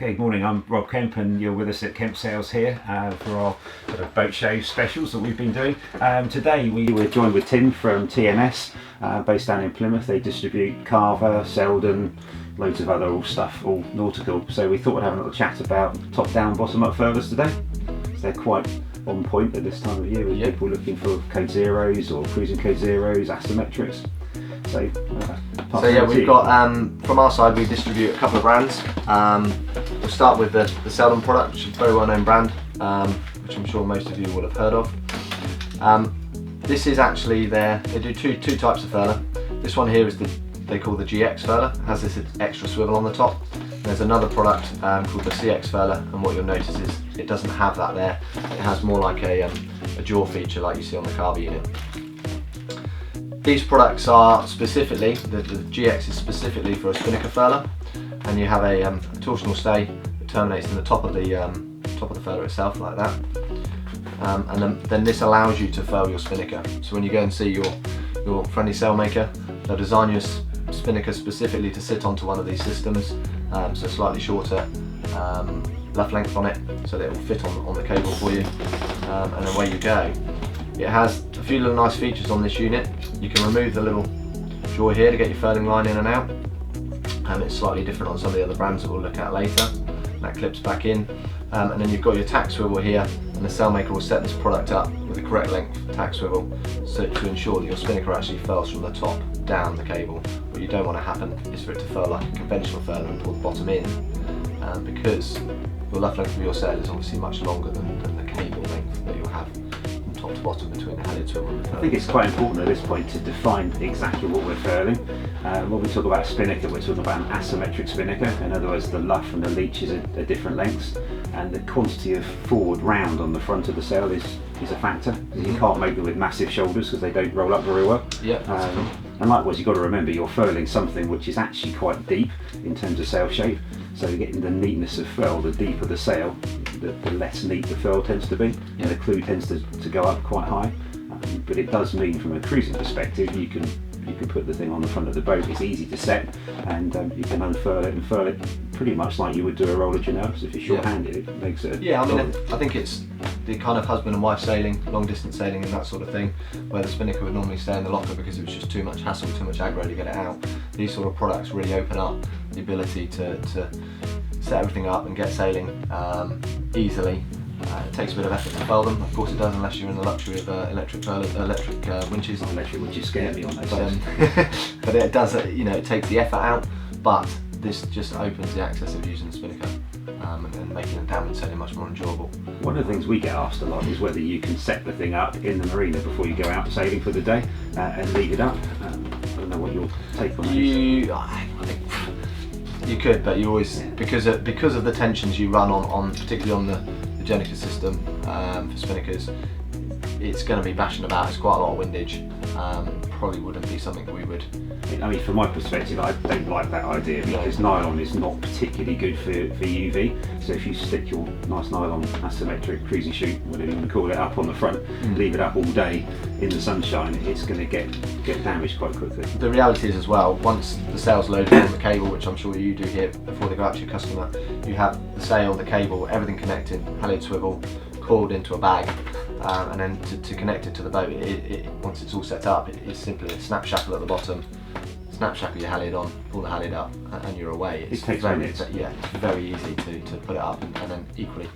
Okay, good morning. I'm Rob Kemp and you're with us at Kemp SAILS here for our sort of boat show specials that we've been doing. Today we were joined with Tim from TMS, based down in Plymouth. They distribute Karver, selden, loads of other stuff, all nautical. So we thought we'd have a little chat about top down, bottom up furlers today. So they're quite on point at this time of year with people looking for code zeros or cruising code zeros, asymmetrics. So yeah, we've got, from our side, we distribute a couple of brands. We'll start with the selden product, which is a very well known brand, which I'm sure most of you will have heard of. This is actually they do two types of furler. This one here is they call the GX furler. It has this extra swivel on the top. And there's another product called the CX furler, and what you'll notice is it doesn't have that there. It has more like a jaw feature like you see on the Karver unit. These products are specifically, the GX is specifically for a spinnaker furler, and you have a torsional stay that terminates in the top of the furler itself like that. And then this allows you to furl your spinnaker. So when you go and see your friendly sailmaker, they'll design your spinnaker specifically to sit onto one of these systems, so slightly shorter luff length on it, so that it will fit on the cable for you, and away you go. It has a few little nice features on this unit. You can remove the little jaw here to get your furling line in and out. It's slightly different on some of the other brands that we'll look at later. That clips back in. And then you've got your tack swivel here, and the sailmaker will set this product up with the correct length tack swivel, so to ensure that your spinnaker actually furls from the top down the cable. What you don't want to happen is for it to furl like a conventional furler and pull the bottom in, because the luff length of your sail is obviously much longer than the cable length that you'll have top to bottom between the halliard swivel and the furler. I think it's quite important at this point to define exactly what we're furling. When we talk about a spinnaker, we're talking about an asymmetric spinnaker. In other words, the luff and the leech are different lengths, and the quantity of forward round on the front of the sail is a factor. You can't make them with massive shoulders because they don't roll up very well. And likewise, you've got to remember you're furling something which is actually quite deep in terms of sail shape. So you're getting the neatness of furl, the deeper the sail, the less neat the furl tends to be, and the clew tends to go up quite high. But it does mean, from a cruising perspective, you can put the thing on the front of the boat. It's easy to set, and you can unfurl it and furl it pretty much like you would do a roller Janelle. So if you're short-handed, it makes it. I mean, I think it's the kind of husband and wife sailing, long distance sailing and that sort of thing, where the spinnaker would normally stay in the locker because it was just too much hassle, too much aggro to get it out. These sort of products really open up the ability to set everything up and get sailing easily. It takes a bit of effort to furl them. Of course it does, unless you're in the luxury of electric winches. Electric winches scare me on those. But it does, it takes the effort out, but this just opens the access of using the spinnaker and making the downwind sailing much more enjoyable. One of the things we get asked a lot is whether you can set the thing up in the marina before you go out sailing for the day and leave it up. I don't know what your take on that is. I think you could, but you always, because of the tensions you run on particularly on the Jenica system for spinnakers, it's going to be bashing about. It's quite a lot of windage. Probably wouldn't be something we would. I mean, from my perspective, I don't like that idea because nylon is not particularly good for UV. So if you stick your nice nylon asymmetric cruising chute, whatever you want to call it, up on the front, leave it up all day in the sunshine, it's going to get damaged quite quickly. The reality is as well, once the sail's loaded on the cable, which I'm sure you do here before they go out to your customer, you have the sail, the cable, everything connected, halliard swivel, coiled into a bag, and then to connect it to the boat, once it's all set up, it's simply a snap shackle at the bottom, snap shackle your halliard on, pull the halliard up, and you're away. It takes minutes. It's very easy to put it up and then equally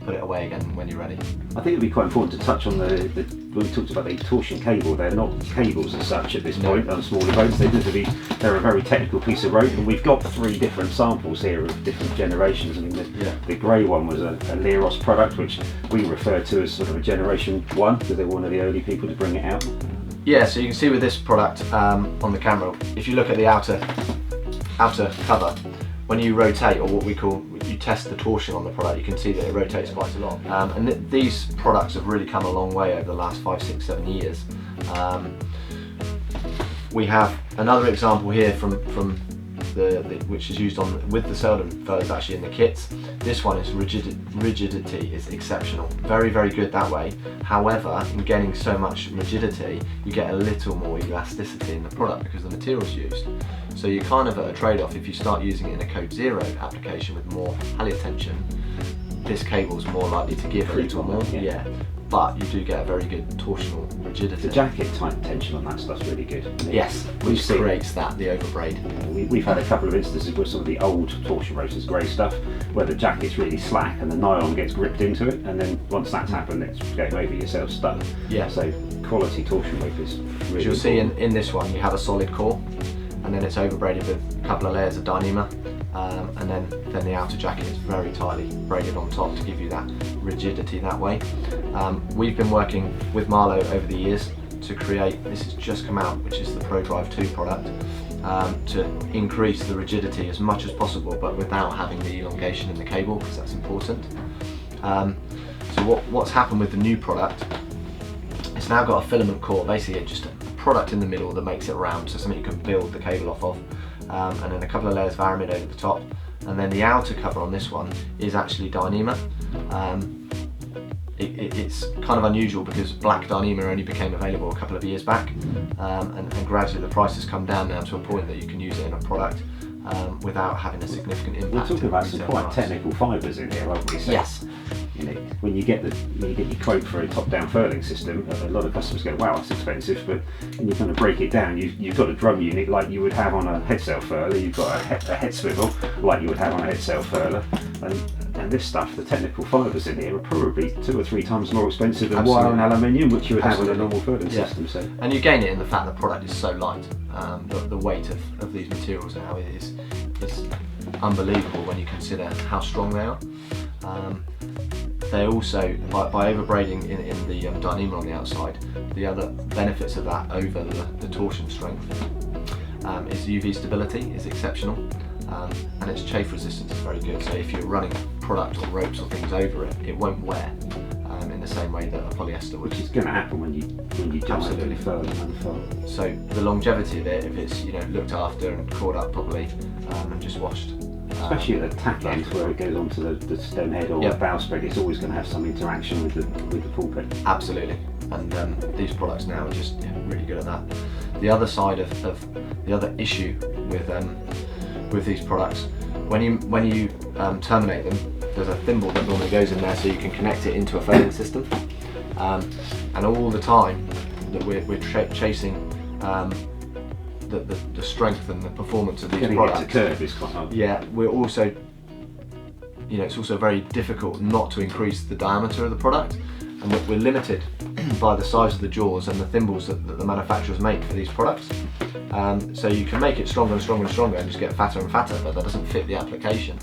put it away again when you're ready. I think it'd be quite important to touch on when we talked about the torsion cable. They're not cables as such at this point on smaller boats. They're a very technical piece of rope, and we've got 3 different samples here of different generations. I mean, the grey one was a Leros product, which we refer to as sort of a generation 1 because they were one of the early people to bring it out. Yeah, so you can see with this product on the camera, if you look at the outer cover, when you rotate, or what we call, you test the torsion on the product, you can see that it rotates quite a lot. And these products have really come a long way over the last 5, 6, 7 years. We have another example here from which is used with the selden furlers actually in the kits. This one is rigidity is exceptional, very good that way. However, in gaining so much rigidity, you get a little more elasticity in the product because the material's used. So you're kind of at a trade-off. If you start using it in a code 0 application with more halyard tension, this cable's more likely to give a little more. Yeah. But you do get a very good torsional rigidity. The jacket type tension on that stuff's really good. Yes, which creates the overbraid. We've had a couple of instances with some of the old torsion rotors, grey stuff, where the jacket's really slack and the nylon gets gripped into it, and then once that's happened, it's game over, yourself stuck. Yeah. So quality torsion rope is really. As you'll see in this one, you have a solid core, and then it's overbraided with a couple of layers of Dyneema. And then the outer jacket is very tightly braided on top to give you that rigidity that way. We've been working with Marlowe over the years to create, this has just come out, which is the Pro Drive 2 product, to increase the rigidity as much as possible, but without having the elongation in the cable, because that's important. So what's happened with the new product, it's now got a filament core, basically just a product in the middle that makes it round, so something you can build the cable off of. And then a couple of layers of aramid over the top, and then the outer cover on this one is actually Dyneema. It's kind of unusual because black Dyneema only became available a couple of years back, and gradually the price has come down now to a point that you can use it in a product without having a significant impact. We're talking about some quite technical fibres in here, aren't we? So, yes. You know, when you get your quote for a top-down furling system, a lot of customers go, "Wow, that's expensive." But when you kind of break it down, you've got a drum unit like you would have on a head sail furler. You've got a head swivel like you would have on a head sail furler, and this stuff, the technical fibres in here, are probably 2 or 3 times more expensive than wire and aluminium, which you would have on a normal furling system. So, and you gain it in the fact the product is so light. The weight of these materials now is unbelievable when you consider how strong they are. They also, by overbraiding in the Dyneema on the outside, the other benefits of that over the torsion strength is UV stability is exceptional, and its chafe resistance is very good. So if you're running product or ropes or things over it, it won't wear in the same way that a polyester would. Which is going to happen when you absolutely furl and unfurl. So the longevity of it, if it's looked after and caught up properly and just washed. Especially at the tack end where it goes onto the stem head or the bowsprit, it's always going to have some interaction with the pulpit. Absolutely, and these products now are just really good at that. The other side of the other issue with these products, when you terminate them, there's a thimble that normally goes in there so you can connect it into a furling system, and all the time that we're chasing the strength and the performance of these products. Getting it to curve is quite hard. Yeah, we're also, it's also very difficult not to increase the diameter of the product, and we're limited by the size of the jaws and the thimbles that the manufacturers make for these products. So you can make it stronger and stronger and stronger and just get fatter and fatter, but that doesn't fit the application.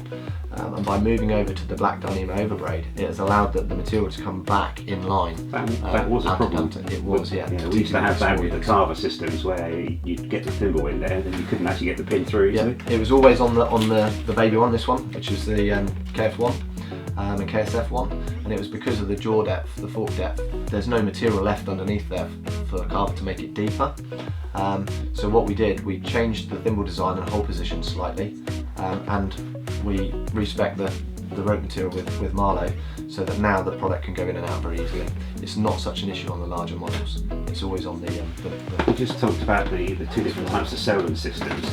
And by moving over to the black Dyneema overbraid, it has allowed the material to come back in line. That was a problem. It was, yeah. We used to have that with the Karver systems where you'd get the thimble in there and then you couldn't actually get the pin through easily. Yeah, it was always on the baby one, this one, which was the KF1 and KSF one, and it was because of the jaw depth, the fork depth. There's no material left underneath there for Karver to make it deeper. So what we did, we changed the thimble design and hole position slightly, and we respec the rope material with Marlowe, so that now the product can go in and out very easily. It's not such an issue on the larger models. It's always on the We just talked about the 2 different types of selden systems.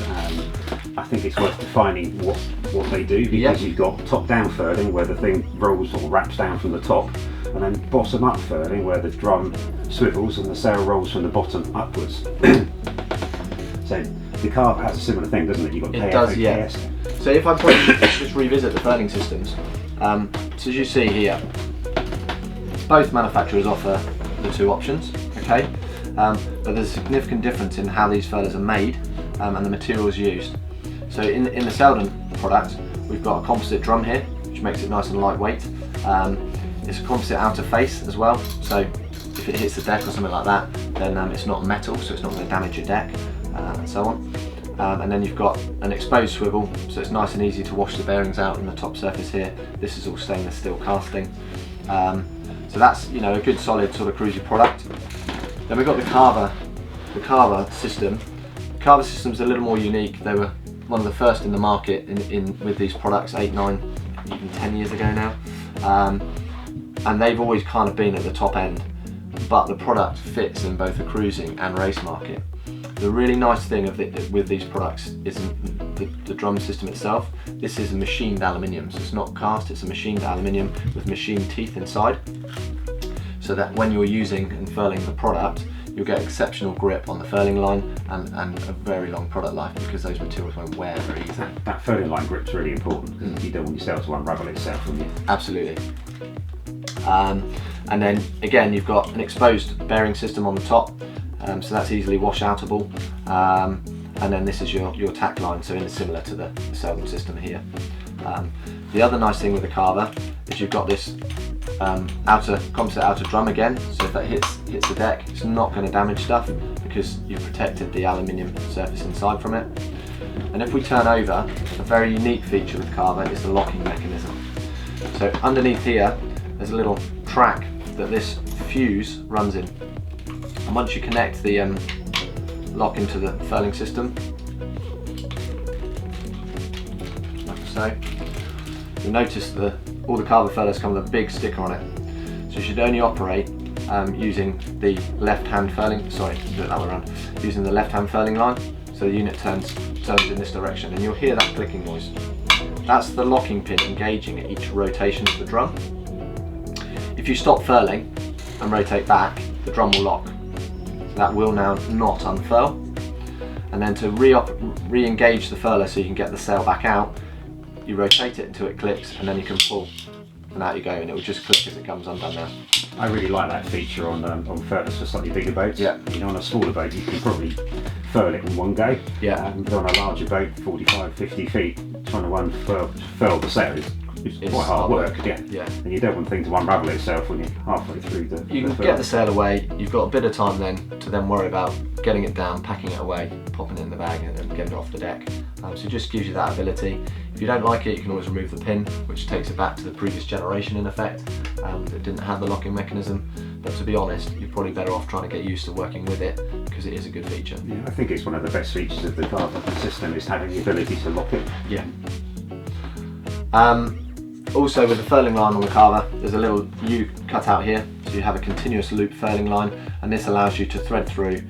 I think it's worth defining what they do, because you've got top-down furling where the thing rolls or wraps down from the top, and then bottom-up furling where the drum swivels and the sail rolls from the bottom upwards. So the Karver has a similar thing, doesn't it? You've got it does, yeah. KS. So if I just revisit the furling systems, so as you see here, both manufacturers offer the 2 options, okay? But there's a significant difference in how these furlers are made and the materials used. So in the selden product, we've got a composite drum here, which makes it nice and lightweight. It's a composite outer face as well, so if it hits the deck or something like that, then it's not metal, so it's not going to damage your deck, and so on. And then you've got an exposed swivel, so it's nice and easy to wash the bearings out in the top surface here. This is all stainless steel casting. So that's a good solid sort of cruisy product. Then we've got the Karver system. The Karver system's a little more unique. They were one of the first in the market with these products 8, 9, even 10 years ago now, and they've always kind of been at the top end, but the product fits in both the cruising and race market. The really nice thing with these products is the drum system itself. This is a machined aluminium, so it's not cast, it's a machined aluminium with machined teeth inside, so that when you're using and furling the product, you'll get exceptional grip on the furling line and a very long product life, because those materials won't wear very easily. That furling line grip's really important, because you don't want yourself to unravel itself from you. Absolutely. And then again, you've got an exposed bearing system on the top, so that's easily wash outable. And then this is your tack line, so similar to the selden system here. The other nice thing with the Karver is you've got this composite outer drum again, so if that hits the deck, it's not going to damage stuff because you've protected the aluminium surface inside from it. And if we turn over, a very unique feature with Karver is the locking mechanism. So underneath here, there's a little track that this fuse runs in, and once you connect the lock into the furling system, like so, you'll notice that all the Karver furlers come with a big sticker on it. So you should only operate using the left-hand furling, do it that way around, using the left-hand furling line, so the unit turns in this direction, and you'll hear that clicking noise. That's the locking pin engaging at each rotation of the drum. If you stop furling and rotate back, the drum will lock. So that will now not unfurl. And then to re-engage the furler so you can get the sail back out, you rotate it until it clicks, and then you can pull, and out you go, and it will just click as it comes undone now. I really like that feature on furlers for slightly bigger boats. Yeah. You know, on a smaller boat you can probably furl it in one go. Yeah. But on a larger boat, 45, 50 feet, trying to unfurl the sail is quite hard work. Yeah. And you don't want things to unravel itself when you're halfway through the You can get the sail away, you've got a bit of time then to worry about getting it down, packing it away, popping it in the bag and getting it off the deck. So it just gives you that ability. If you don't like it, you can always remove the pin, which takes it back to the previous generation in effect, that didn't have the locking mechanism. But to be honest, you're probably better off trying to get used to working with it, because it is a good feature. Yeah, I think it's one of the best features of the Karver system is having the ability to lock it. Yeah. Also with the furling line on the Karver, there's a little U cut out here, so you have a continuous loop furling line, and this allows you to thread through,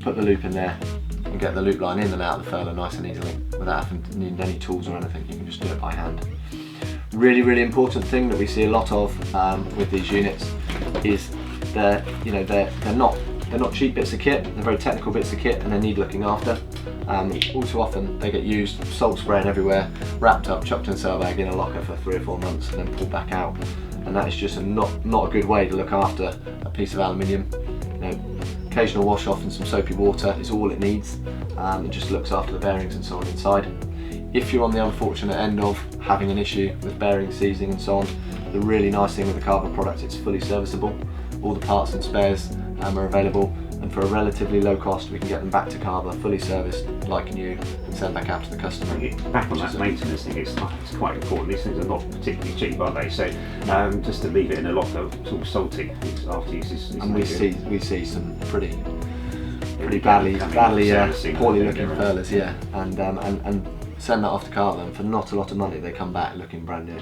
put the loop in there, and get the loop line in and out of the furler nice and easily, without having to need any tools or anything. You can just do it by hand. Really, really important thing that we see a lot of with these units is they're not cheap bits of kit. They're very technical bits of kit, and they need looking after. All too often they get used, salt spraying everywhere, wrapped up, chucked in a sail bag in a locker for 3 or 4 months, and then pulled back out. And that is just not a good way to look after a piece of aluminium. Occasional wash off and some soapy water is all it needs. It just looks after the bearings and so on inside. If you're on the unfortunate end of having an issue with bearing seizing and so on, the really nice thing with the Karver product, it's fully serviceable. All the parts and spares are available, and for a relatively low cost we can get them back to Karver, fully serviced, like new, and send back out to the customer. Back on that maintenance thing, it's quite important. These things are not particularly cheap, are they? So just to leave it in a locker, it's all salty after use is and we see some pretty badly poorly looking furlers, yeah, and send that off to Karver, and for not a lot of money they come back looking brand new.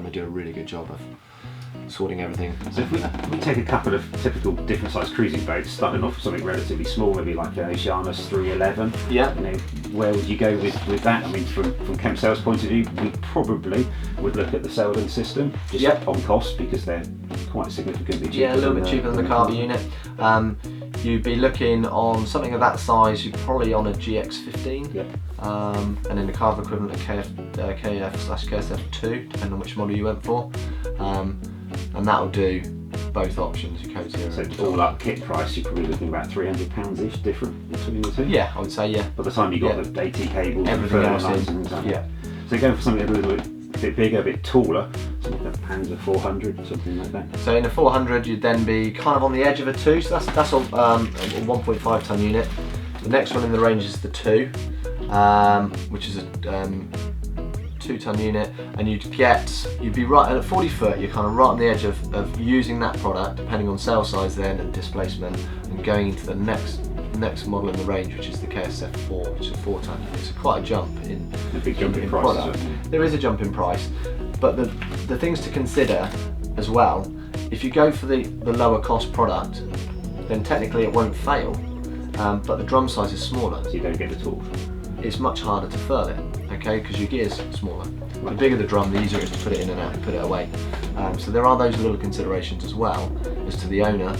They do a really good job of sorting everything. So if we take a couple of typical different sized cruising boats, starting off with something relatively small, maybe like an Oceanus 311. Yeah. Where would you go with that? I mean, from Kemp SAILS point of view, we probably would look at the selden system, just on cost, because they're quite significantly cheaper. Yeah, a little bit cheaper than the Karver unit. You'd be looking on something of that size, you're probably on a GX15. Yeah. And then the Karver equivalent of KF/KSF2, depending on which model you went for. And that'll do both options, your code 0. So all up kit price, you're probably looking about £300-ish different between the two? Yeah, I would say, yeah. By the time you got the AT cables, everything else and so going for something a little bit bigger, a bit taller, something like a Panzer 400, something like that. So in a 400 you'd then be kind of on the edge of a 2, so that's a 1.5 ton unit. The next one in the range is the 2, which is a 2 ton unit, and you'd be right at 40 foot, you're kind of right on the edge of using that product, depending on sail size then and displacement, and going into the next next model in the range, which is the KSF4, which is a 4-ton. It's quite a jump in a big jump in price. Product. There is a jump in price, but the things to consider as well, if you go for the lower cost product, then technically it won't fail, but the drum size is smaller. So you don't get the torque. It's much harder to furl it, okay, because your gear's smaller. The bigger the drum, the easier it is to put it in and out and put it away. So there are those little considerations as well as to the owner.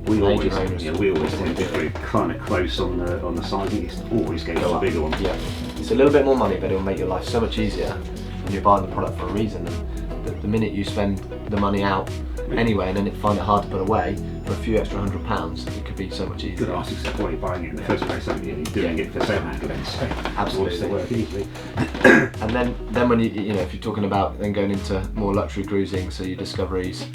We always tend to be kind of close on the sizing. It's always going to be the bigger one. Yeah, it's a little bit more money, but it'll make your life so much easier when you're buying the product for a reason. And the minute you spend the money out anyway, and then find it hard to put away for a few extra £100, it could be so much easier. Good ask, except why you're buying it in the first place, aren't you? You're doing it for sale handling, so absolutely work easily. And then when you know, if you're talking about then going into more luxury cruising, so your Discoveries,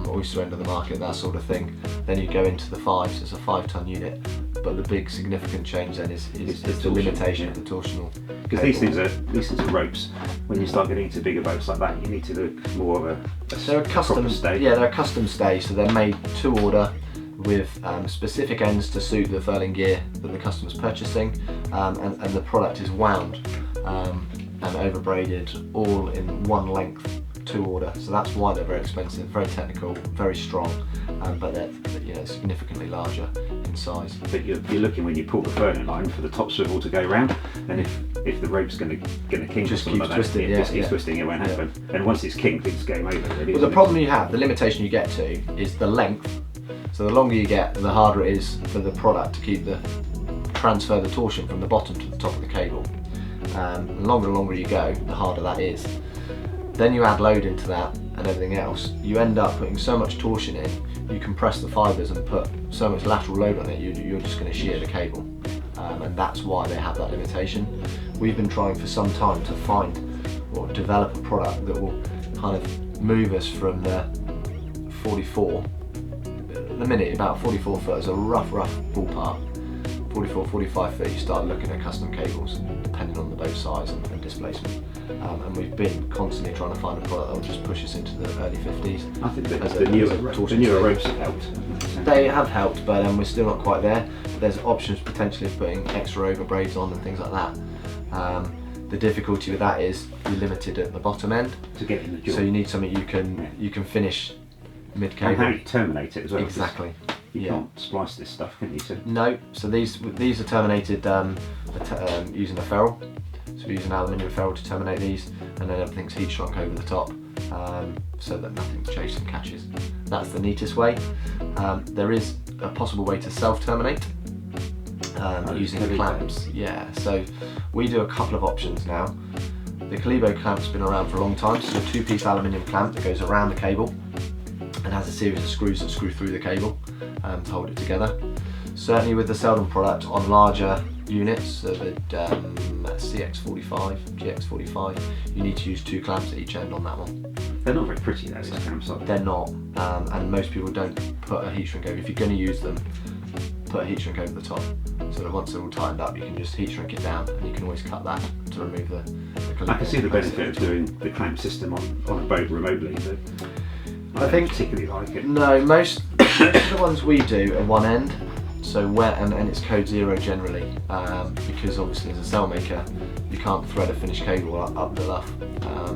oyster end of the market, that sort of thing, then you go into the 5s. It's a 5-ton unit, but the big significant change then is the limitation of the torsional. Because these things are ropes. When you start getting into bigger boats like that, you need to look more of they're a custom stay. Yeah, they're a custom stay, so they're made to order with specific ends to suit the furling gear that the customer's purchasing, and the product is wound and over braided all in one length to order. So that's why they're very expensive, very technical, very strong, but they're significantly larger in size. But you're looking when you pull the furling line for the top swivel to go round, and if the rope's going to kink, just keeps twisting, twisting, it won't happen. And once it's kinked, it's game over. Really, well, the problem you have, the limitation you get to, is the length. So the longer you get, the harder it is for the product to transfer the torsion from the bottom to the top of the cable. The longer you go, the harder that is. Then you add load into that and everything else, you end up putting so much torsion in, you compress the fibres and put so much lateral load on it, you're just going to shear the cable. And that's why they have that limitation. We've been trying for some time to find or develop a product that will kind of move us from the 44, the minute about 44 foot is a rough ballpark. 44, 45 foot, you start looking at custom cables depending on the boat size and displacement. And we've been constantly trying to find a product that will just push us into the early 50s. I think the newer ropes have helped. They have helped, but we're still not quite there. There's options potentially of putting extra over braids on and things like that. The difficulty with that is you're limited at the bottom end to get in the joint. So you need something you can finish mid cable. And how you terminate it as well. Exactly. You can't splice this stuff, can you? So no. So these are terminated using a ferrule. So we use an aluminium ferrule to terminate these, and then everything's heat shrunk over the top, so that nothing chases and catches. That's the neatest way. There is a possible way to self-terminate using clamps. Yeah. So we do a couple of options now. The Kalibo clamp's been around for a long time. So it's a 2-piece aluminium clamp that goes around the cable and has a series of screws that screw through the cable to hold it together. Certainly with the Selden product on larger units, so the CX45, GX45, you need to use 2 clamps at each end on that one. They're not very pretty, those clamps, are they? They're not, and most people don't put a heat shrink over. If you're going to use them, put a heat shrink over the top, so that once they're all tightened up, you can just heat shrink it down, and you can always cut that to remove the I can see the benefit of doing the clamp system on a boat remotely, but I don't particularly like it. No, most of the ones we do are one end, so wet, and it's code 0 generally, because obviously as a sail maker you can't thread a finished cable up the luff,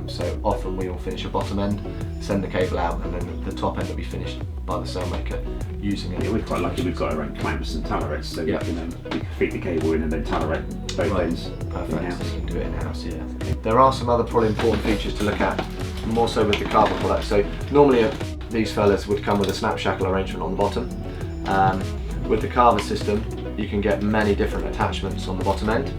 so often we will finish a bottom end, send the cable out, and then the top end will be finished by the sail maker using it. Yeah, we're quite lucky we've got our own clamps and talarets, so we can feed the cable in and then talaret both ends. Perfect, so you can do it in-house, yeah. There are some other probably important features to look at, more so with the Karver product. So normally these furlers would come with a snap shackle arrangement on the bottom. With the Karver system, you can get many different attachments on the bottom end.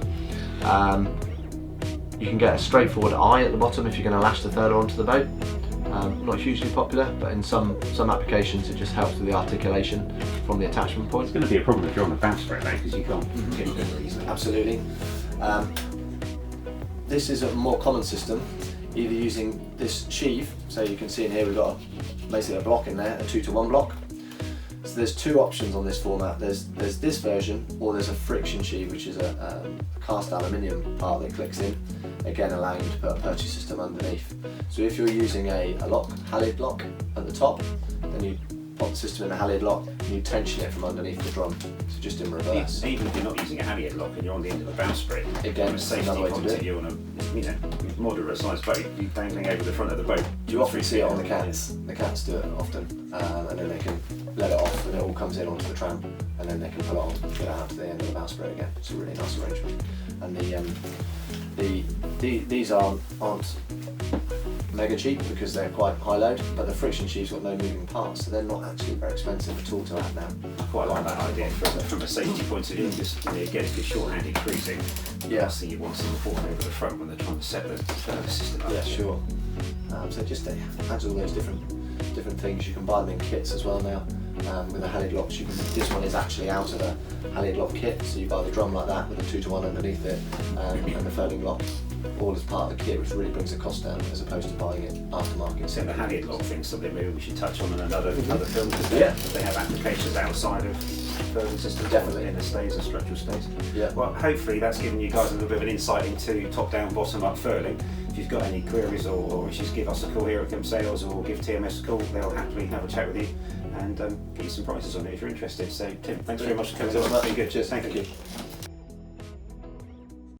You can get a straightforward eye at the bottom if you're going to lash the furler onto the boat. Not hugely popular, but in some applications it just helps with the articulation from the attachment point. It's going to be a problem if you're on a bow spread though, because you can't get it very easily. Absolutely. This is a more common system, either using this sheave, so you can see in here we've got basically a block in there, a 2-to-1 block. So there's 2 options on this format. There's this version, or there's a friction sheave, which is a cast aluminium part that clicks in, again allowing you to put a purchase system underneath. So if you're using a lock, Halide lock at the top, then you pop system in the halyard lock, and you tension it from underneath the drum, so just in reverse. Even if you're not using a halyard lock and you're on the end of a bowsprit, Again, from a safety another way to point do of it. view on a moderate sized boat, you're dangling over the front of the boat. You often see it on the cats. The cats do it often, and then they can let it off, and it all comes in onto the tram, and then they can pull it on, get it out to the end of the bowsprit again. It's a really nice arrangement. And these aren't mega cheap because they're quite high load, but the friction sheath's got no moving parts, so they're not actually very expensive at all to add now. I quite like that idea from a safety point of view. Just again, if you're short-handed cruising, the last thing you want is them falling over the front when they're trying to set the system up. Yeah, sure. So it just adds all those different things. You can buy them in kits as well now. With the halyard locks, this one is actually out of a halyard lock kit, so you buy the drum like that with a 2-to-1 underneath it, and the furling lock all as part of the kit, which really brings the cost down as opposed to buying it aftermarket. So the halyard lock thing, something maybe we should touch on in another film, because they have applications outside of furling systems, Definitely. in the stays and structural stays. Yeah. Well, hopefully that's given you guys a little bit of an insight into top-down, bottom-up furling. If you've got any queries or issues, give us a call here at Kemp Sales, or give TMS a call. They'll happily have a chat with you and get you some prices on it if you're interested. So Tim, thanks very much for coming on. It's been good. Cheers. Thank you.